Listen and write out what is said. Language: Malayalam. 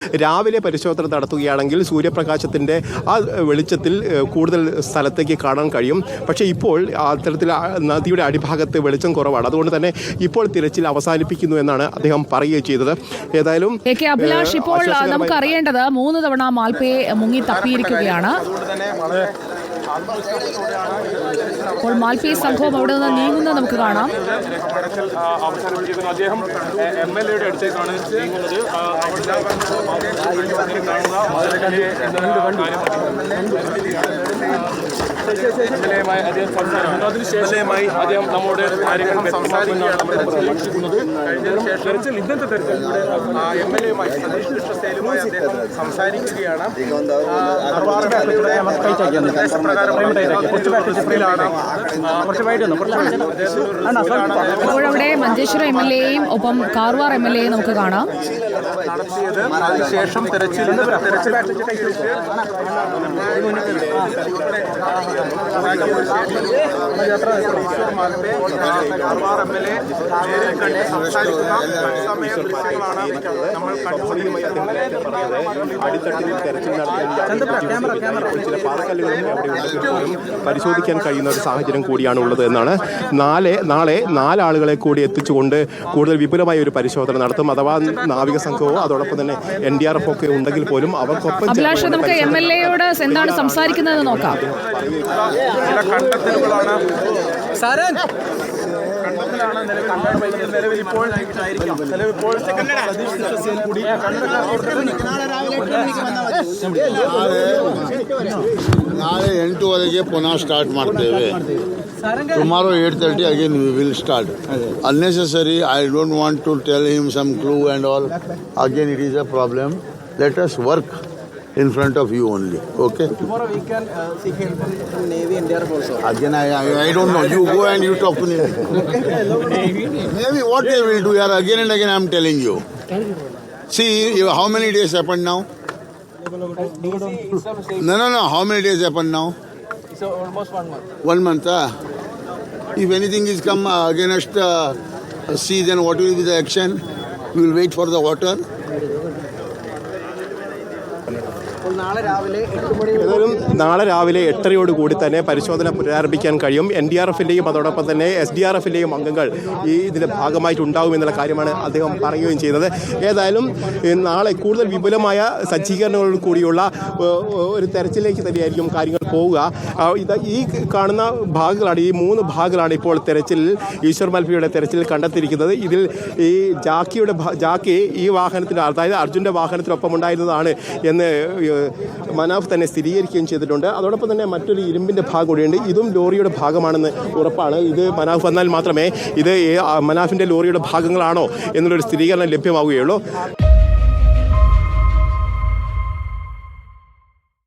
രാവിലെ പരിശോധന നടത്തുകയാണെങ്കിൽ സൂര്യപ്രകാശത്തിൻ്റെ ആ വെളിച്ചത്തിൽ കൂടുതൽ സ്ഥലത്തേക്ക് കാണാൻ കഴിയും. പക്ഷേ ഇപ്പോൾ അത്തരത്തിൽ നദിയുടെ അടിഭാഗത്ത് വെളിച്ചം കുറവാണ്. അതുകൊണ്ട് തന്നെ ഇപ്പോൾ തിരച്ചിൽ അവസാനിപ്പിക്കുന്നു എന്നാണ് അദ്ദേഹം പറയുകയും ചെയ്തത്. ഏതായാലും അഭിലാഷ്, ഇപ്പോൾ നമുക്ക് അറിയേണ്ടത് 3 തവണ മാൽപ്പയെ മുങ്ങി തപ്പിയിരിക്കുകയാണ്. അപ്പോൾ മാൽപ്പയെ സംഭവം അവിടെ നിന്ന് നീങ്ങുന്നത് നമുക്ക് കാണാം. അദ്ദേഹം MLA-യുടെ അടുത്തേക്കാണ് നീങ്ങുന്നത്. അതിനുശേഷമായി അദ്ദേഹം നമ്മോട് കാര്യങ്ങൾ സംസാരിക്കുന്നത്. ഇന്നത്തെ തരത്തിലൂടെ MLA-യുമായി സതീഷ് കൃഷ്ണസേനുമായി അദ്ദേഹം സംസാരിക്കുകയാണ്. ഇപ്പോഴവിടെ മഞ്ചേശ്വരം MLA-യും ഒപ്പം കാർവാർ MLA-യും നമുക്ക് കാണാം. നടത്തിയത് അതിനുശേഷം തെരച്ചിൽ പരിശോധിക്കാൻ കഴിയുന്ന ഒരു സാഹചര്യം കൂടിയാണ് ഉള്ളത് എന്നാണ്. നാളെ 4 ആളുകളെ കൂടി എത്തിച്ചുകൊണ്ട് കൂടുതൽ വിപുലമായ ഒരു പരിശോധന നടത്തും. അഥവാ നാവിക സംഘമോ അതോടൊപ്പം തന്നെ NDRF ഒക്കെ ഉണ്ടെങ്കിൽ പോലും അവർക്കൊപ്പം നമുക്ക് MLA-യോട് എന്താണ് സംസാരിക്കുന്നത് നോക്കാം. ನಾಳೆ 8 ಪುನಃ ಸ್ಟಾರ್ಟ್ ಮಾಡ್ತೇವೆ. Tomorrow 8:30 again we will start. Unnecessary, I don't want to tell him some clue and all. Again it is a problem. Let us work in front of you only. Okay? Tomorrow we can seek help from Navy and NDRF also. Again I don't know. You go and you talk to Navy. Maybe what they will do here again and again I am telling you. See, how many days happened now? No. How many days happened now? So almost 1 month. 1 month, If anything is come against sea, then what will be the action? We will wait for the water. നാളെ രാവിലെ 8:30 തന്നെ പരിശോധന പുനരാരംഭിക്കാൻ കഴിയും. NDRF-ന്റെയും അതോടൊപ്പം തന്നെ SDRF-ന്റെയും അംഗങ്ങൾ ഇതിന്റെ ഭാഗമായിട്ടുണ്ടാകും എന്നുള്ള കാര്യമാണ് അദ്ദേഹം പറയുകയും ചെയ്തത്. ഏതായാലും നാളെ കൂടുതൽ വിപുലമായ സജ്ജീകരണങ്ങളോട് കൂടിയുള്ള ഒരു തെരച്ചിലേക്ക് തന്നെയായിരിക്കും കാര്യങ്ങൾ പോവുക. ഈ കാണുന്ന ഭാഗങ്ങളാണ്, ഈ 3 ഭാഗങ്ങളാണ് ഇപ്പോൾ തെരച്ചിൽ ഈശ്വർ മാൽപ്പയുടെ തെരച്ചിൽ കണ്ടെത്തിയിരിക്കുന്നത്. ഇതിൽ ഈ ജാക്കി ഈ വാഹനത്തിന്, അതായത് അർജുൻ്റെ വാഹനത്തിനൊപ്പം ഉണ്ടായിരുന്നതാണ് എന്ന് മനാഫ് തന്നെ സ്ഥിരീകരിക്കുകയും ചെയ്തിട്ടുണ്ട്. അതോടൊപ്പം തന്നെ മറ്റൊരു ഇരുമ്പിൻ്റെ ഭാഗം കൂടിയുണ്ട്. ഇതും ലോറിയുടെ ഭാഗമാണെന്ന് ഉറപ്പാണ്. ഇത് മനാഫ് വന്നാൽ മാത്രമേ ഇത് മനാഫിൻ്റെ ലോറിയുടെ ഭാഗങ്ങളാണോ എന്നുള്ളൊരു സ്ഥിരീകരണം ലഭ്യമാവുകയുള്ളൂ.